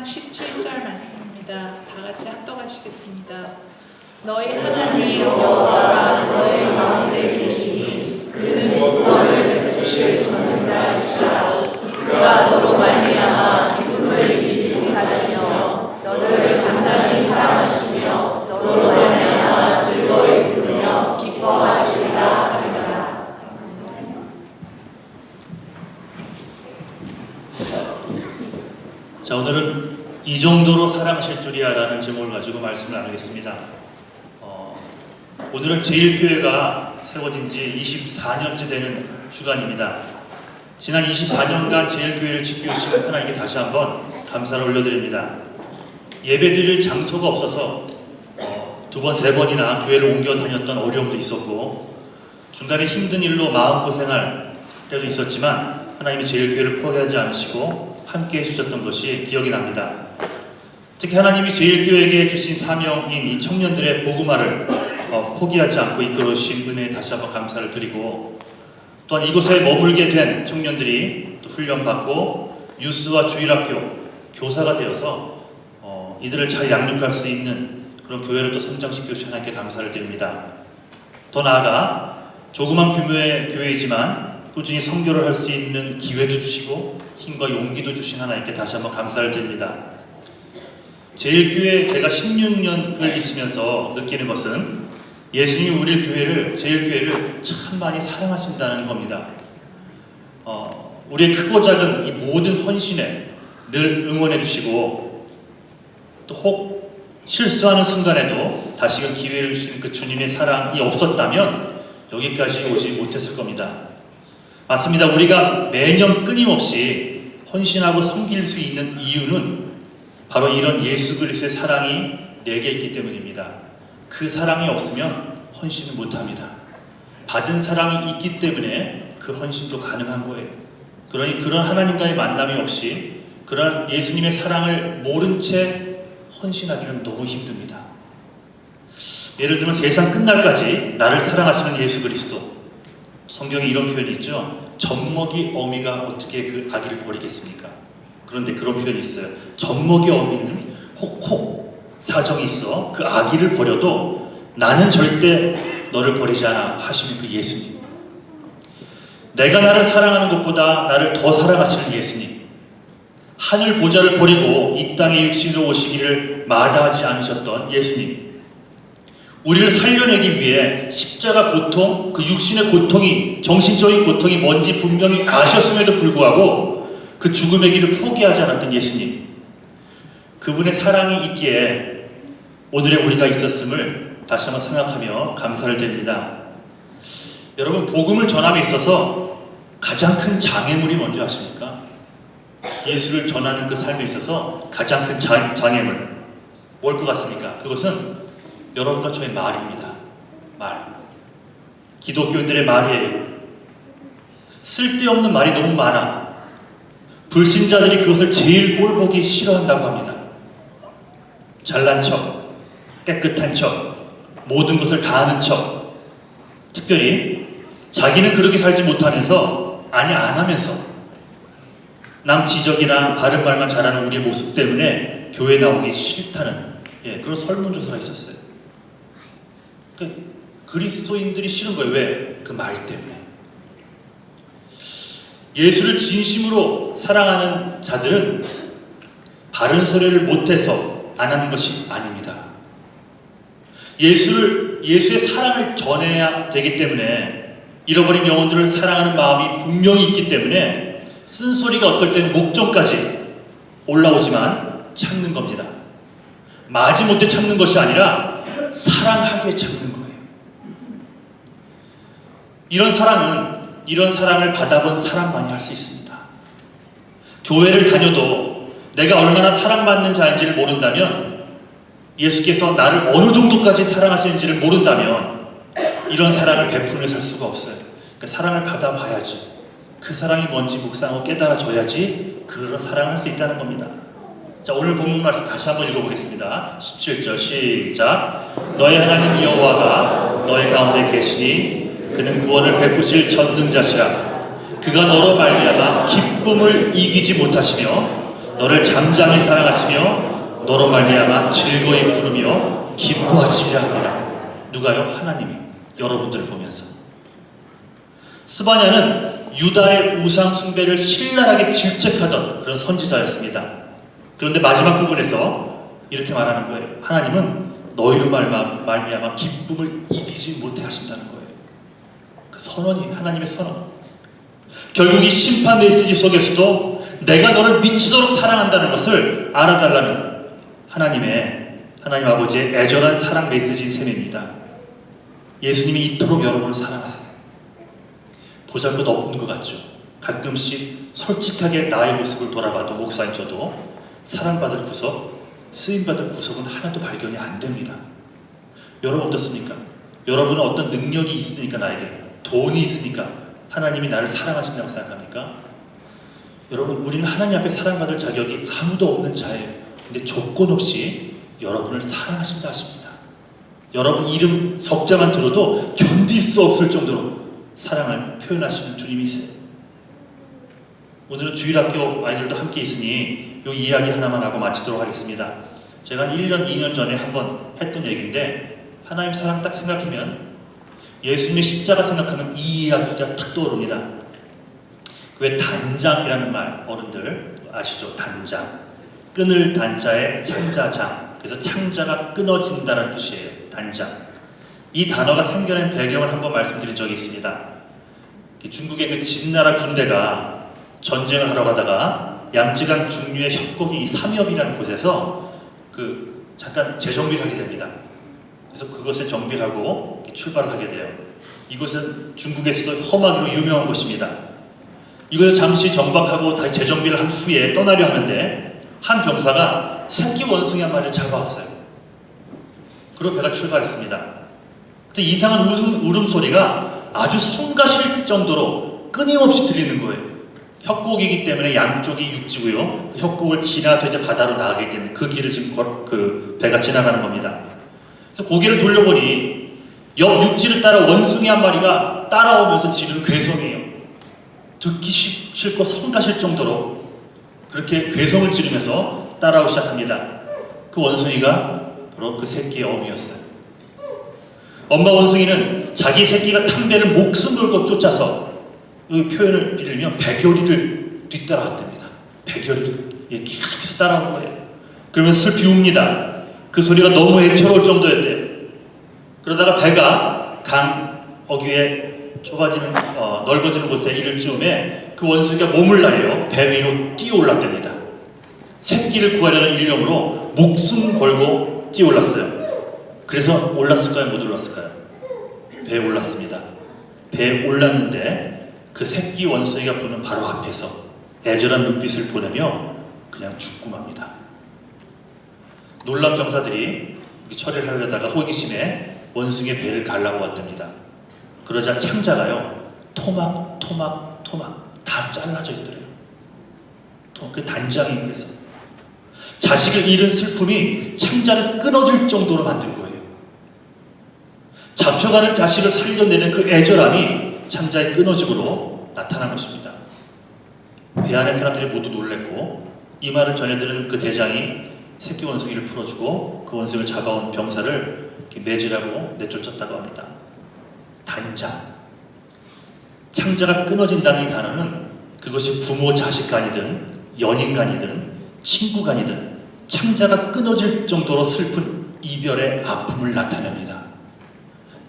3장 17절 말씀입니다. 다 같이 합독하시겠습니다. 너희 하나님 여호와가 너희 가운데 계시니 그는 구원을 베푸실 전능자이시라. 그가 너로 말미암아 기쁨을 이기지 하시며 너를 잠잠히 사랑하시며 너로 말미암아 즐거이 부르며 기뻐하시리라 하리라. 자, 오늘은 이 정도로 사랑하실 줄이야 라는 제목을 가지고 말씀을 나누겠습니다. 오늘은 제1교회가 세워진 지 24년째 되는 주간입니다. 지난 24년간 제1교회를 지켜주신 하나님께 다시 한번 감사를 올려드립니다. 예배드릴 장소가 없어서 두 번, 세 번이나 교회를 옮겨 다녔던 어려움도 있었고 중간에 힘든 일로 마음고생할 때도 있었지만 하나님이 제1교회를 포기하지 않으시고 함께 해주셨던 것이 기억이 납니다. 특히 하나님이 제1교회에게 주신 사명인 이 청년들의 복음화를 포기하지 않고 이끌어주신 은혜에 다시 한번 감사를 드리고, 또한 이곳에 머물게 된 청년들이 또 훈련받고 유스와 주일학교 교사가 되어서 이들을 잘 양육할 수 있는 그런 교회를 또 성장시켜 주신 하나님께 감사를 드립니다. 더 나아가 조그만 규모의 교회이지만 꾸준히 선교를 할 수 있는 기회도 주시고 힘과 용기도 주신 하나님께 다시 한번 감사를 드립니다. 제1교회 제가 16년을 있으면서 느끼는 것은 예수님이 우리 교회를, 제1교회를 참 많이 사랑하신다는 겁니다. 우리의 크고 작은 이 모든 헌신에 늘 응원해 주시고 또 혹 실수하는 순간에도 다시금 기회를 주신 그 주님의 사랑이 없었다면 여기까지 오지 못했을 겁니다. 맞습니다. 우리가 매년 끊임없이 헌신하고 섬길 수 있는 이유는 바로 이런 예수 그리스도의 사랑이 내게 있기 때문입니다. 그 사랑이 없으면 헌신을 못합니다. 받은 사랑이 있기 때문에 그 헌신도 가능한 거예요. 그러니 그런 하나님과의 만남이 없이 그런 예수님의 사랑을 모른 채 헌신하기는 너무 힘듭니다. 예를 들면 세상 끝날까지 나를 사랑하시는 예수 그리스도, 성경에 이런 표현이 있죠. 젖먹이 어미가 어떻게 그 아기를 버리겠습니까? 그런데 그런 표현이 있어요. 젖먹이 어미는 혹 사정이 있어 그 아기를 버려도 나는 절대 너를 버리지 않아 하시는 그 예수님. 내가 나를 사랑하는 것보다 나를 더 사랑하시는 예수님. 하늘 보좌를 버리고 이 땅에 육신으로 오시기를 마다하지 않으셨던 예수님. 우리를 살려내기 위해 십자가 고통, 그 육신의 고통이, 정신적인 고통이 뭔지 분명히 아셨음에도 불구하고 그 죽음의 길을 포기하지 않았던 예수님. 그분의 사랑이 있기에 오늘의 우리가 있었음을 다시 한번 생각하며 감사를 드립니다. 여러분, 복음을 전함에 있어서 가장 큰 장애물이 뭔지 아십니까? 예수를 전하는 그 삶에 있어서 가장 큰 장애물 뭘 것 같습니까? 그것은 여러분과 저의 말입니다. 말. 기독교인들의 말이에요. 쓸데없는 말이 너무 많아. 불신자들이 그것을 제일 꼴보기 싫어한다고 합니다. 잘난 척, 깨끗한 척, 모든 것을 다 아는 척. 특별히 자기는 그렇게 살지 못하면서, 아니 안 하면서 남 지적이나 바른 말만 잘하는 우리의 모습 때문에 교회 나오기 싫다는 그런 설문조사가 있었어요. 그리스도인들이 싫은 거예요. 왜? 그 말 때문에. 예수를 진심으로 사랑하는 자들은 바른 소리를 못해서 안 하는 것이 아닙니다. 예수의 사랑을 전해야 되기 때문에, 잃어버린 영혼들을 사랑하는 마음이 분명히 있기 때문에 쓴소리가 어떨 때는 목전까지 올라오지만 참는 겁니다. 마지못해 참는 것이 아니라 사랑하기에 참는 거예요. 이런 사랑을 받아본 사람만이 할 수 있습니다. 교회를 다녀도 내가 얼마나 사랑받는 자인지를 모른다면, 예수께서 나를 어느 정도까지 사랑하시는지를 모른다면 이런 사랑을 베풀며 살 수가 없어요. 그러니까 사랑을 받아봐야지, 그 사랑이 뭔지 묵상하고 깨달아져야지 그런 사랑을 할 수 있다는 겁니다. 자, 오늘 본문 말씀 다시 한번 읽어보겠습니다. 17절 시작. 너의 하나님 여호와가 너의 가운데 계시니 그는 구원을 베푸실 전능자시라. 그가 너로 말미암아 기쁨을 이기지 못하시며 너를 잠잠히 사랑하시며 너로 말미암아 즐거이 부르며 기뻐하시리라 하니라. 누가요? 하나님이 여러분들을 보면서. 스바냐는 유다의 우상 숭배를 신랄하게 질책하던 그런 선지자였습니다. 그런데 마지막 부분에서 이렇게 말하는 거예요. 하나님은 너희로 말미암아 기쁨을 이기지 못해 하신다는 거예요. 그 선언이 하나님의 선언. 결국 이 심판 메시지 속에서도 내가 너를 미치도록 사랑한다는 것을 알아달라는 하나님 아버지의 애절한 사랑 메시지인 셈입니다. 예수님이 이토록 여러분을 사랑하세요. 보잘것없는 것 같죠. 가끔씩 솔직하게 나의 모습을 돌아봐도 목사인 저도 사랑받을 구석, 쓰임받을 구석은 하나도 발견이 안 됩니다. 여러분 어떻습니까? 여러분은 어떤 능력이 있으니까, 나에게 돈이 있으니까 하나님이 나를 사랑하신다고 생각합니까? 여러분, 우리는 하나님 앞에 사랑받을 자격이 아무도 없는 자예요. 근데 조건 없이 여러분을 사랑하신다 하십니다. 여러분 이름 석자만 들어도 견딜 수 없을 정도로 사랑을 표현하시는 주님이세요. 오늘은 주일학교 아이들도 함께 있으니 이 이야기 하나만 하고 마치도록 하겠습니다. 제가 한 1년, 2년 전에 한번 했던 얘기인데, 하나님 사랑 딱 생각하면 예수님의 십자가 생각하면 이 이야기가 탁 떠오릅니다. 왜 단장이라는 말 어른들 아시죠? 단장. 끊을 단자에 창자장. 그래서 창자가 끊어진다는 뜻이에요. 단장. 이 단어가 생겨난 배경을 한번 말씀드린 적이 있습니다. 중국의 그 진나라 군대가 전쟁을 하러 가다가 양쯔강 중류의 협곡이 이 삼엽이라는 곳에서 잠깐 재정비를 하게 됩니다. 그래서 그것을 정비를 하고 출발을 하게 돼요. 이곳은 중국에서도 험하기로 유명한 곳입니다. 이곳을 잠시 정박하고 다시 재정비를 한 후에 떠나려 하는데 한 병사가 새끼 원숭이 한 마리를 잡아왔어요. 그리고 배가 출발했습니다. 그때 이상한 울음소리가 아주 성가실 정도로 끊임없이 들리는 거예요. 협곡이기 때문에 양쪽이 육지고요. 그 협곡을 지나서 이제 바다로 나가게 되는 그 길을 지금 그 배가 지나가는 겁니다. 그래서 고개를 돌려보니 옆 육지를 따라 원숭이 한 마리가 따라오면서 지르는 괴성이에요. 듣기 싫고 성가실 정도로 그렇게 괴성을 지르면서 따라오기 시작합니다. 그 원숭이가 바로 그 새끼의 어미였어요. 엄마 원숭이는 자기 새끼가 탄 배를 목숨 걸고 쫓아서, 여기 표현을 빌리면 백여리를 뒤따라왔답니다. 백여리를 계속해서 따라온 거예요. 그러면서 슬피 웁니다. 그 소리가 너무 애처로울 정도였대요. 그러다가 배가 강 어귀에 좁아지는 넓어지는 곳에 이를 즈음에 그 원숭이가 몸을 날려 배 위로 뛰어올랐답니다. 새끼를 구하려는 일념으로 목숨 걸고 뛰어올랐어요. 그래서 올랐을까요? 못 올랐을까요? 배에 올랐습니다. 배에 올랐는데 그 새끼 원숭이가 보는 바로 앞에서 애절한 눈빛을 보내며 그냥 죽고 맙니다. 놀란 병사들이 처리를 하려다가 호기심에 원숭이의 배를 갈라보았답니다. 그러자 창자가요, 토막 다 잘라져 있더래요. 그 단장이 그래서 자식을 잃은 슬픔이 창자를 끊어질 정도로 만든 거예요. 잡혀가는 자식을 살려내는 그 애절함이 창자의 끊어짐으로 나타난 것입니다. 배 안의 사람들이 모두 놀랬고, 이 말을 전해들은 그 대장이 새끼 원숭이를 풀어주고 그 원숭이를 잡아온 병사를 매질하고 내쫓았다고 합니다. 단장. 창자가 끊어진다는 이 단어는 그것이 부모 자식 간이든 연인 간이든 친구 간이든 창자가 끊어질 정도로 슬픈 이별의 아픔을 나타냅니다.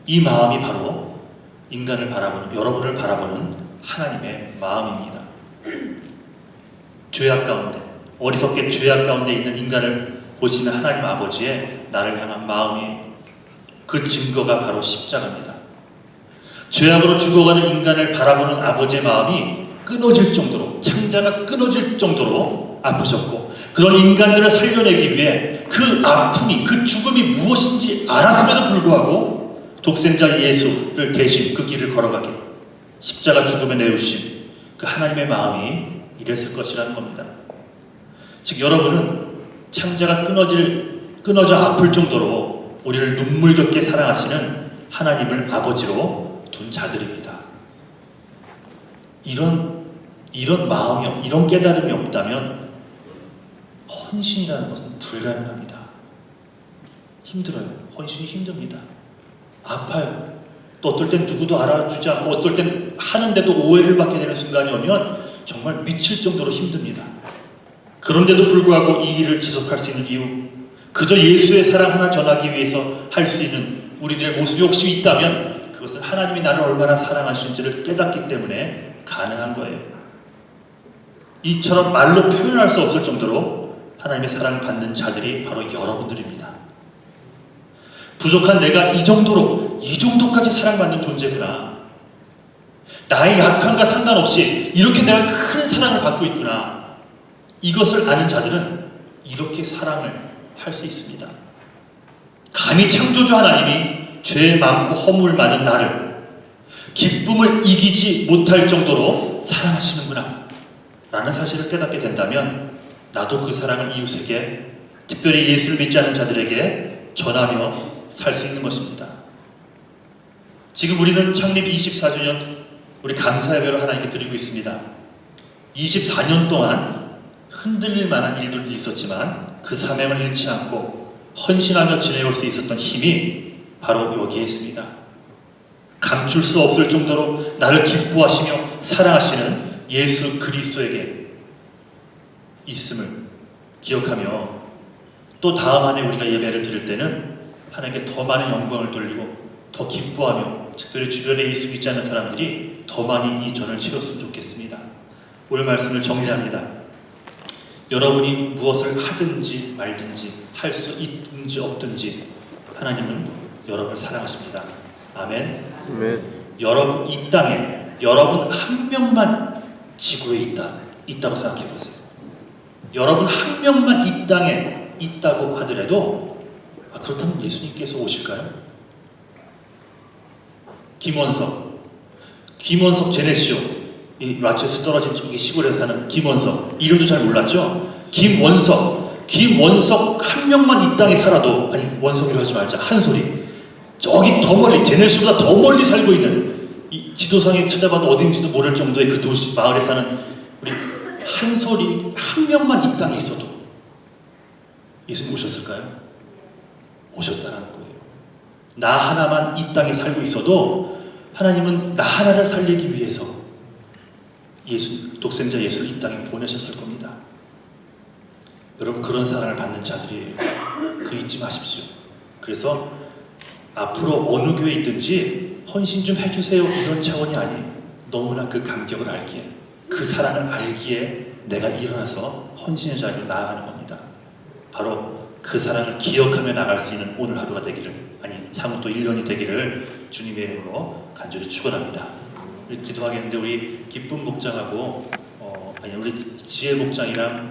이 마음이 바로 인간을 바라보는, 여러분을 바라보는 하나님의 마음입니다. 죄악 가운데, 어리석게 죄악 가운데 있는 인간을 보시는 하나님 아버지의 나를 향한 마음이, 그 증거가 바로 십자가입니다. 죄악으로 죽어가는 인간을 바라보는 아버지의 마음이 끊어질 정도로, 창자가 끊어질 정도로 아프셨고, 그런 인간들을 살려내기 위해 그 아픔이, 그 죽음이 무엇인지 알았음에도 불구하고 독생자 예수를 대신 그 길을 걸어가게 십자가 죽음에 내오신 그 하나님의 마음이 이랬을 것이라는 겁니다. 즉 여러분은 창자가 끊어져 아플 정도로 우리를 눈물겹게 사랑하시는 하나님을 아버지로 둔 자들입니다. 이런 마음이, 이런 깨달음이 없다면 헌신이라는 것은 불가능합니다. 힘들어요. 헌신이 힘듭니다. 아파요. 또 어떨 땐 누구도 알아주지 않고 어떨 땐 하는데도 오해를 받게 되는 순간이 오면 정말 미칠 정도로 힘듭니다. 그런데도 불구하고 이 일을 지속할 수 있는 이유, 그저 예수의 사랑 하나 전하기 위해서 할 수 있는 우리들의 모습이 혹시 있다면 그것은 하나님이 나를 얼마나 사랑하시는지를 깨닫기 때문에 가능한 거예요. 이처럼 말로 표현할 수 없을 정도로 하나님의 사랑을 받는 자들이 바로 여러분들입니다. 부족한 내가 이 정도까지 사랑받는 존재구나. 나의 약함과 상관없이 이렇게 내가 큰 사랑을 받고 있구나. 이것을 아는 자들은 이렇게 사랑을 할 수 있습니다. 감히 창조주 하나님이 죄 많고 허물 많은 나를 기쁨을 이기지 못할 정도로 사랑하시는구나 라는 사실을 깨닫게 된다면 나도 그 사랑을 이웃에게, 특별히 예수를 믿지 않는 자들에게 전하며 살 수 있는 것입니다. 지금 우리는 창립 24주년 우리 감사예배로 하나님께 드리고 있습니다. 24년 동안 흔들릴 만한 일들도 있었지만 그 사명을 잃지 않고 헌신하며 지내올 수 있었던 힘이 바로 여기에 있습니다. 감출 수 없을 정도로 나를 기뻐하시며 사랑하시는 예수 그리스도에게 있음을 기억하며 또 다음 한 해 우리가 예배를 드릴 때는 하나님께 더 많은 영광을 돌리고 더 기뻐하며 특별히 주변에 예수 믿지 않는 사람들이 더 많이 이 전을 치렀으면 좋겠습니다. 오늘 말씀을 정리합니다. 여러분이 무엇을 하든지 말든지 할 수 있든지 없든지 하나님은 여러분을 사랑하십니다. 아멘. 아멘. 여러분 이 땅에 여러분 한 명만 지구에 있다고 생각해 보세요. 여러분 한 명만 이 땅에 있다고 하더라도 그렇다면 예수님께서 오실까요? 김원석 제네시오, 이 라체스 떨어진 저기 시골에 사는 김원석, 이름도 잘 몰랐죠? 김원석 한 명만 이 땅에 살아도, 아니 원석이라고 하지 말자, 한솔이 저기 더 멀리, 제네시오보다 더 멀리 살고 있는, 이 지도상에 찾아봐도 어딘지도 모를 정도의 그 도시 마을에 사는 우리 한솔이 한 명만 이 땅에 있어도 예수님 오셨을까요? 오셨다는 거예요. 나 하나만 이 땅에 살고 있어도 하나님은 나 하나를 살리기 위해서 독생자 예수를 이 땅에 보내셨을 겁니다. 여러분 그런 사랑을 받는 자들이에요. 그 잊지 마십시오. 그래서 앞으로 어느 교회에 있든지 헌신 좀 해주세요 이런 차원이 아니에요. 너무나 그 감격을 알기에, 그 사랑을 알기에 내가 일어나서 헌신의 자리로 나아가는 겁니다. 바로 그 사랑을 기억하며 나갈 수 있는 오늘 하루가 되기를, 아니 향후 또 1년이 되기를 주님의 이름으로 간절히 축원합니다. 우리 기도하겠는데 우리 기쁨 목장하고 우리 지혜 목장이랑